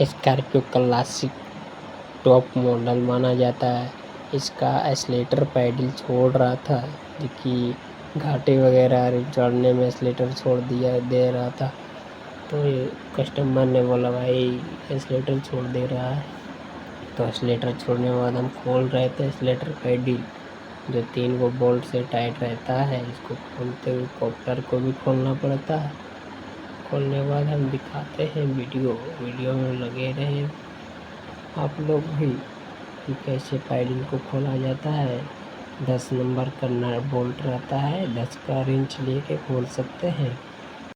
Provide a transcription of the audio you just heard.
Scorpio classic top model माना जाता है। इसका एक्सीलेटर पैडल छोड़ रहा था, कि घाटे वगैरह चढ़ने में एक्सीलेटर दे रहा था। तो ये कस्टमर ने बोला भाई एक्सीलेटर छोड़ दे रहा है। तो एक्सीलेटर छोड़ने के बाद हम खोल रहे थे एक्सीलेटर पैडल, जो 3 गो बोल्ट से टाइट रहता है। इसको खोलते हुए कॉप्टर को भी खोलना पड़ता है। खोलने के बाद हम दिखाते हैं वीडियो में लगे रहे आप लोग भी कि कैसे पैडल को खोला जाता है। 10 नंबर का बोल्ट रहता है, 10 का रिंच लेके खोल सकते हैं।